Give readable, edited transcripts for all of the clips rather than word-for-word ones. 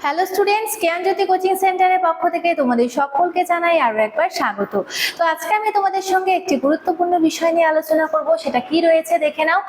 Hello students, জ্ঞানজ্যোতি coaching সেন্টারের পক্ষ থেকে তোমাদের সকলকে জানাই আরো একবার স্বাগত। তো আজকে আমি তোমাদের সঙ্গে একটি গুরুত্বপূর্ণ বিষয় নিয়ে আলোচনা করব। সেটা কি রয়েছে দেখে নাও।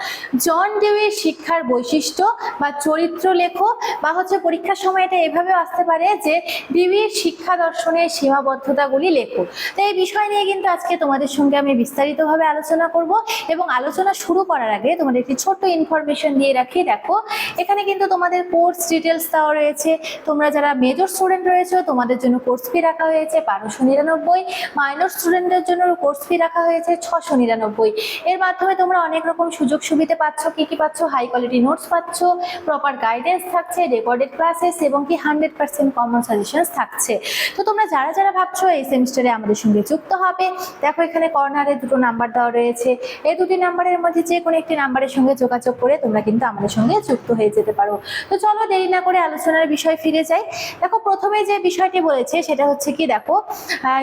জন ডিউইর শিক্ষার বৈশিষ্ট্য বা চরিত্র লেখো, বা পরীক্ষার সময় এটা এভাবেও আসতে পারে যে ডিউইর শিক্ষা দর্শনের সীমাবদ্ধতাগুলি লেখো। তো এই বিষয় নিয়ে কিন্তু আজকে তোমাদের সঙ্গে আমি বিস্তারিতভাবে আলোচনা করব, এবং আলোচনা শুরু করার আগে তোমাদের একটি ছোট্ট ইনফরমেশন দিয়ে রাখি। দেখো, এখানে কিন্তু তোমাদের কোর্স ডিটেলস দেওয়া রয়েছে। তোমরা যারা মেজর স্টুডেন্ট রয়েছে তোমাদের জন্য কোর্স ফি রাখা হয়েছে 599, মাইনর স্টুডেন্টদের জন্য কোর্স ফি রাখা হয়েছে 699। এর মাধ্যমে তোমরা অনেক রকম সুযোগ সুবিধা পাচ্ছ। কি কি পাচ্ছ? হাই কোয়ালিটি নোটস পাচ্ছ, প্রপার গাইডেন্স থাকছে, রেকর্ডেড ক্লাসেস, এবং কি 100% কমন সাজেশনস থাকছে। তো তোমরা যারা যারা ভাবছো এই সেমিস্টারে আমাদের সঙ্গে যুক্ত হবে, দেখো এখানে কর্নারে দুটো নাম্বার দেওয়া রয়েছে। এই দুটি নাম্বারের মধ্যে যে কোনো একটি নাম্বারের সঙ্গে যোগাযোগ করে তোমরা কিন্তু আমাদের সঙ্গে যুক্ত হয়ে যেতে পারো। তো চলো দেরি না করে আলোচনার বিষয় ফিরে যাই। দেখো, প্রথমে যে বিষয়টি বলেছে সেটা হচ্ছে কি, দেখো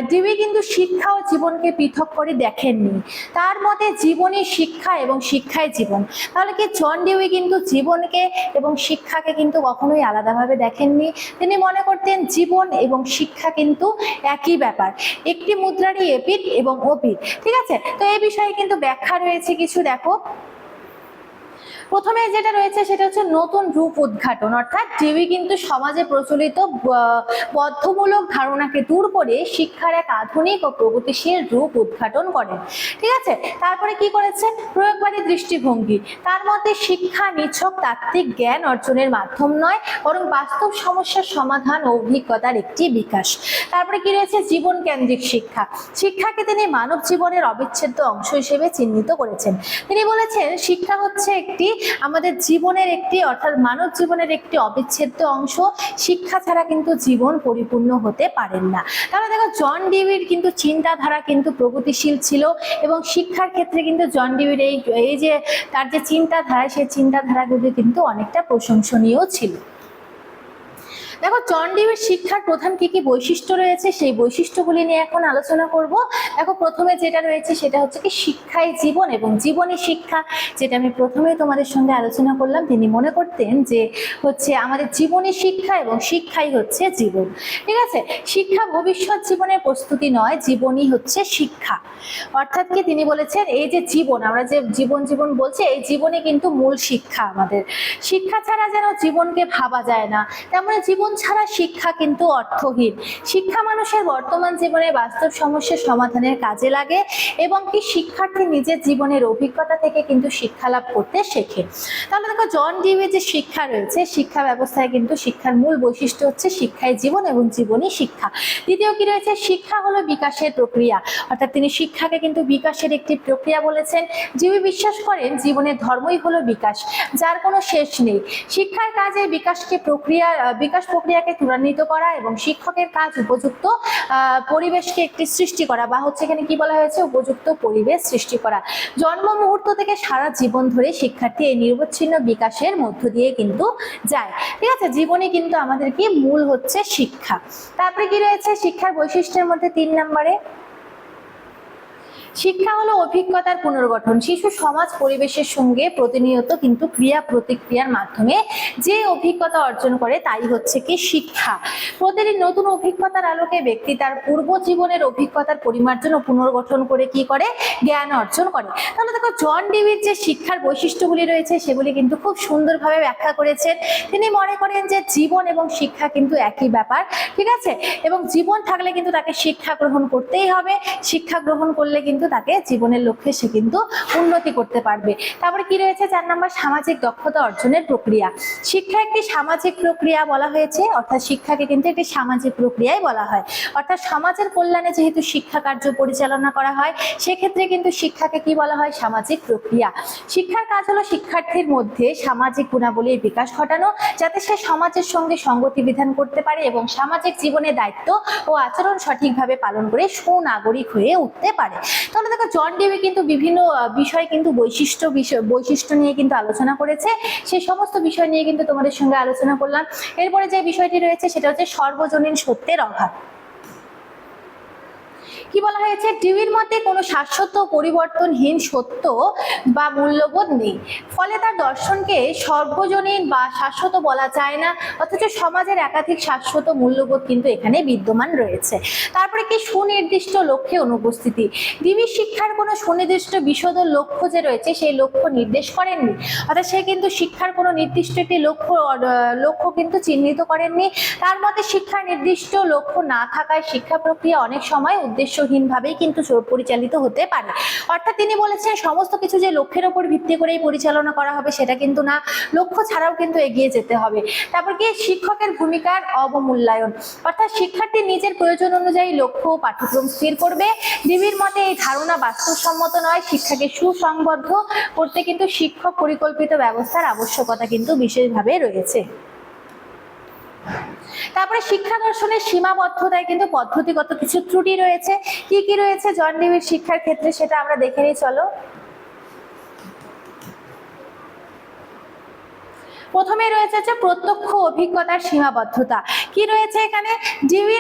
ডিউই কিন্তু শিক্ষা ও জীবনকে পৃথক করে দেখেননি। তার মতে জীবনই শিক্ষা এবং শিক্ষাই জীবন। তাহলে কি জন ডিউই কিন্তু জীবনকে এবং শিক্ষাকে কিন্তু কখনোই আলাদাভাবে দেখেননি। তিনি মনে করতেন জীবন এবং শিক্ষা কিন্তু একই ব্যাপার, একটি মুদ্রারই এপিঠ এবং ওপিঠ। ঠিক আছে, তো এই বিষয়ে কিন্তু ব্যাখ্যা রয়েছে কিছু। দেখো, প্রথমে যেটা রয়েছে সেটা হচ্ছে নতুন রূপ উদ্ঘাটন, অর্থাৎ ডিউই কিন্তু সমাজে প্রচলিত বদ্ধমূলক ধারণাকে দূর করে শিক্ষার এক আধুনিক ও প্রগতিশীল রূপ উদ্ঘাটন করেন। ঠিক আছে, তারপরে কি করেছে? প্রয়োগবাদী দৃষ্টিভঙ্গি। তার মধ্যে শিক্ষা নিছক তাত্ত্বিক জ্ঞান অর্জনের মাধ্যম নয়, বরং বাস্তব সমস্যার সমাধান ও অভিজ্ঞতার একটি বিকাশ। তারপরে কি রয়েছে? জীবন কেন্দ্রিক শিক্ষা। শিক্ষাকে তিনি মানব জীবনের অবিচ্ছেদ্য অংশ হিসেবে চিহ্নিত করেছেন। তিনি বলেছেন শিক্ষা হচ্ছে একটি আমাদের জীবনের একটি, অর্থাৎ মানব জীবনের একটি অবিচ্ছেদ্য অংশ। শিক্ষা ছাড়া কিন্তু জীবন পরিপূর্ণ হতে পারেন না। তাহলে দেখো, জন ডিউইর কিন্তু চিন্তাধারা কিন্তু প্রগতিশীল ছিল, এবং শিক্ষার ক্ষেত্রে কিন্তু জন ডিউইর এই যে তার যে চিন্তাধারা, সেই চিন্তাধারাগুলি কিন্তু অনেকটা প্রশংসনীয় ছিল। দেখো, জন ডিউইর শিক্ষার প্রধান কি কি বৈশিষ্ট্য রয়েছে, সেই বৈশিষ্ট্যগুলি নিয়ে এখন আলোচনা করব। দেখো, প্রথমে যেটা রয়েছে সেটা হচ্ছে কি শিক্ষাই জীবন এবং জীবনই শিক্ষা, যেটা আমি প্রথমেই তোমাদের সঙ্গে আলোচনা করলাম। তিনি মনে করতেন যে আমাদের জীবনই শিক্ষা এবং শিক্ষাই হচ্ছে জীবন। ঠিক আছে, শিক্ষা ভবিষ্যৎ জীবনের প্রস্তুতি নয়, জীবনই হচ্ছে শিক্ষা। অর্থাৎ কি তিনি বলেছেন, এই যে জীবন, আমরা যে জীবন জীবন বলছি, এই জীবনে কিন্তু মূল শিক্ষা। আমাদের শিক্ষা ছাড়া যেন জীবনকে ভাবা যায় না, তেমন জীবন ছাড়া শিক্ষা কিন্তু অর্থহীন। শিক্ষা মানুষের বর্তমান জীবনে বাস্তব সমস্যার সমাধানের কাজে লাগে, এবং কি শিক্ষার্থী নিজের জীবনের অভিজ্ঞতা থেকে কিন্তু শিক্ষা লাভ করতে শেখে। তাহলে দেখো, জন ডিউইর যে শিক্ষা রয়েছে, শিক্ষা ব্যবস্থায় কিন্তু শিক্ষার মূল বৈশিষ্ট্য হচ্ছে শিক্ষাই জীবন এবং জীবনই শিক্ষা। দ্বিতীয় কি রয়েছে? শিক্ষা হলো বিকাশের প্রক্রিয়া, অর্থাৎ তিনি শিক্ষাকে কিন্তু বিকাশের একটি প্রক্রিয়া বলেছেন। ডিউই বিশ্বাস করেন জীবনের ধর্মই হলো বিকাশ, যার কোনো শেষ নেই। শিক্ষার কাজে বিকাশ প্রক্রিয়াকে ত্বরান্বিত করা, এবং শিক্ষকের কাজ উপযুক্ত পরিবেশকে একটি সৃষ্টি করা, বা এখানে কি বলা হয়েছে? উপযুক্ত পরিবেশ সৃষ্টি করা। জন্ম মুহূর্ত থেকে সারা জীবন ধরে শিক্ষার্থী এই নিরবচ্ছিন্ন বিকাশের মধ্য দিয়ে কিন্তু যায়। ঠিক আছে, জীবনে কিন্তু আমাদের কি মূল হচ্ছে শিক্ষা। তারপরে কি রয়েছে শিক্ষার বৈশিষ্ট্যের মধ্যে 3 নম্বরে? শিক্ষা হলো অভিজ্ঞতার পুনর্গঠন। শিশু সমাজ পরিবেশের সঙ্গে প্রতিনিয়ত কিন্তু ক্রিয়া প্রতিক্রিয়ার মাধ্যমে যে অভিজ্ঞতা অর্জন করে তাই হচ্ছে কি শিক্ষা। প্রতিদিন নতুন অভিজ্ঞতার আলোকে ব্যক্তি তার পূর্ব জীবনের অভিজ্ঞতার পরিমার্জন ও পুনর্গঠন করে কি করে? জ্ঞান অর্জন করে। তাহলে দেখো, জন ডিউইর যে শিক্ষার বৈশিষ্ট্যগুলি রয়েছে সেগুলি কিন্তু খুব সুন্দরভাবে ব্যাখ্যা করেছেন। তিনি মনে করেন যে জীবন এবং শিক্ষা কিন্তু একই ব্যাপার। ঠিক আছে, এবং জীবন থাকলে কিন্তু তাকে শিক্ষা গ্রহণ করতেই হবে। শিক্ষা গ্রহণ করলে কিন্তু তাকে জীবনের লক্ষ্যে সে কিন্তু উন্নতি করতে পারবে। তারপরে কি রয়েছে? 4 নম্বর, সামাজিক দক্ষতা অর্জনের প্রক্রিয়া। শিক্ষা একটি সামাজিক প্রক্রিয়া বলা হয়েছে, অর্থাৎ শিক্ষাকে কিন্তু একটি সামাজিক প্রক্রিয়াই বলা হয়। অর্থাৎ সমাজের কল্যাণে যেহেতু শিক্ষা কার্য পরিচালনা করা হয়, সেক্ষেত্রে কিন্তু শিক্ষাকে কি বলা হয়? সামাজিক প্রক্রিয়া। শিক্ষার কাজ হলো শিক্ষার্থীর মধ্যে সামাজিক গুণাবলীর বিকাশ ঘটানো, যাতে সে সমাজের সঙ্গে সঙ্গতি বিধান করতে পারে এবং সামাজিক জীবনের দায়িত্ব ও আচরণ সঠিকভাবে পালন করে সুনাগরিক হয়ে উঠতে পারে। তাহলে দেখো, জন ডিউই কিন্তু বিভিন্ন বিষয় কিন্তু বৈশিষ্ট্য নিয়ে কিন্তু আলোচনা করেছে। সেই সমস্ত বিষয় নিয়ে কিন্তু তোমাদের সঙ্গে আলোচনা করলাম। এরপরে যে বিষয়টি রয়েছে সেটা হচ্ছে সর্বজনীন সত্যের অভাব। কি বলা হয়েছে, ডিউইর মতে কোনো শাশ্বত পরিবর্তনহীন সত্য বা মূল্যবোধ নেই, ফলে তার দর্শনকে সর্বজনীন বা শাশ্বত বলা যায় না, অথচ সমাজের একাধিক শাশ্বত মূল্যবোধ কিন্তু এখানে বিদ্যমান রয়েছে। তারপরে কি সুনির্দিষ্ট লক্ষ্যে অনুপস্থিতি, ডিউই শিক্ষার কোনো সুনির্দিষ্ট বিশদ লক্ষ্য যে রয়েছে সেই লক্ষ্য নির্দেশ করেননি, অর্থাৎ সে কিন্তু শিক্ষার কোনো নির্দিষ্ট একটি লক্ষ্য কিন্তু চিহ্নিত করেননি। তার মতে শিক্ষার নির্দিষ্ট লক্ষ্য না থাকায় শিক্ষা প্রক্রিয়া অনেক সময় উদ্দেশ্যহীনভাবেই কিন্তু পরিচালিত হতে পারে। অর্থাৎ তিনি বলেছেন সমস্ত কিছু যে লক্ষ্যের উপর ভিত্তি করেই পরিচালনা করা হবে সেটা কিন্তু না, লক্ষ্য ছাড়াও কিন্তু এগিয়ে যেতে হবে। তারপর কি শিক্ষকের ভূমিকার অবমূল্যায়ন, অর্থাৎ শিক্ষার্থী নিজের প্রয়োজন অনুযায়ী লক্ষ্য ও পাঠ্যক্রম স্থির করবে। ডিবির মতে এই ধারণা বাস্তবসম্মত নয়, শিক্ষাকে সুসংবদ্ধ করতে কিন্তু শিক্ষক পরিকল্পিত ব্যবস্থার আবশ্যকতা কিন্তু বিশেষভাবে রয়েছে। তারপরে শিক্ষা দর্শনের সীমাবদ্ধতায় কিন্তু পদ্ধতিগত কিছু ত্রুটি রয়েছে। কি কি রয়েছে জন ডিউইর শিক্ষার ক্ষেত্রে সেটা আমরা দেখে নিই, চলো। প্রথমে রয়েছে যে প্রত্যক্ষ অভিজ্ঞতার সীমাবদ্ধতা। কি রয়েছে এখানে, ডিউই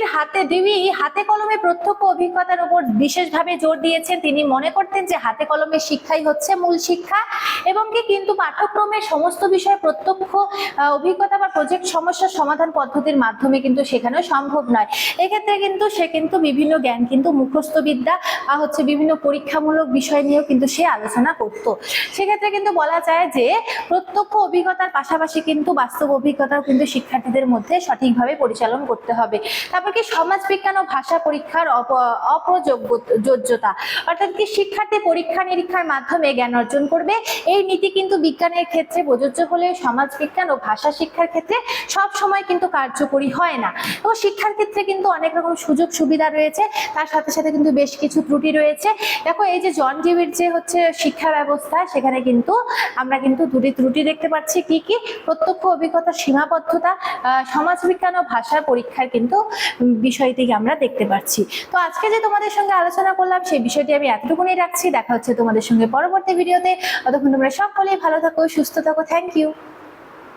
হাতে কলমে প্রত্যক্ষ অভিজ্ঞতার উপর বিশেষভাবে জোর দিয়েছেন। তিনি মনে করতেন যে হাতে কলমে শিক্ষাই হচ্ছে মূল শিক্ষা, এবং কি কিন্তু পাঠ্যক্রমের সমস্ত বিষয়ে প্রত্যক্ষ অভিজ্ঞতা বা প্রজেক্ট সমস্যার সমাধান পদ্ধতির মাধ্যমে কিন্তু শেখানো সম্ভব নয়। এক্ষেত্রে কিন্তু সে কিন্তু বিভিন্ন জ্ঞান কিন্তু মুখস্থ বিদ্যা হচ্ছে বিভিন্ন পরীক্ষামূলক বিষয় নিয়েও কিন্তু সে আলোচনা করত। সেক্ষেত্রে কিন্তু বলা যায় যে প্রত্যক্ষ অভিজ্ঞতার পাশাপাশি কিন্তু বাস্তব অভিজ্ঞতাও কিন্তু শিক্ষার্থীদের মধ্যে সঠিকভাবে পরিচালন করতে হবে। তারপর কি সমাজবিজ্ঞান ও ভাষা পরীক্ষার অপ্রযোজ্যতা, অর্থাৎ কি শিক্ষার্থী পরীক্ষা নিরীক্ষার মাধ্যমে জ্ঞান অর্জন করবে, এই নীতি কিন্তু বিজ্ঞানের ক্ষেত্রে প্রযোজ্য হলেও সমাজবিজ্ঞান ও ভাষা শিক্ষার ক্ষেত্রে সব সময় কিন্তু কার্যকরী হয় না। তো শিক্ষার ক্ষেত্রে কিন্তু অনেক রকম সুযোগ সুবিধা রয়েছে, তার সাথে সাথে কিন্তু বেশ কিছু ত্রুটি রয়েছে। দেখো এই যে জন ডিউইর যে হচ্ছে শিক্ষা ব্যবস্থা, সেখানে কিন্তু আমরা কিন্তু দুটি ত্রুটি দেখতে পাচ্ছি। কি কি, প্রত্যক্ষ অভিজ্ঞতার সীমাবদ্ধতা, সমাজবিজ্ঞান ও ভাষার পরীক্ষার কিন্তু বিষয়টি আমরা দেখতে পাচ্ছি। তো আজকে যে তোমাদের সঙ্গে আলোচনা করলাম সেই বিষয়টি আমি এতটুকুনি রাখছি। দেখা হচ্ছে তোমাদের সঙ্গে পরবর্তী ভিডিওতে। ততক্ষণ তোমরা সকলেই ভালো থাকো, সুস্থ থাকো। Thank you.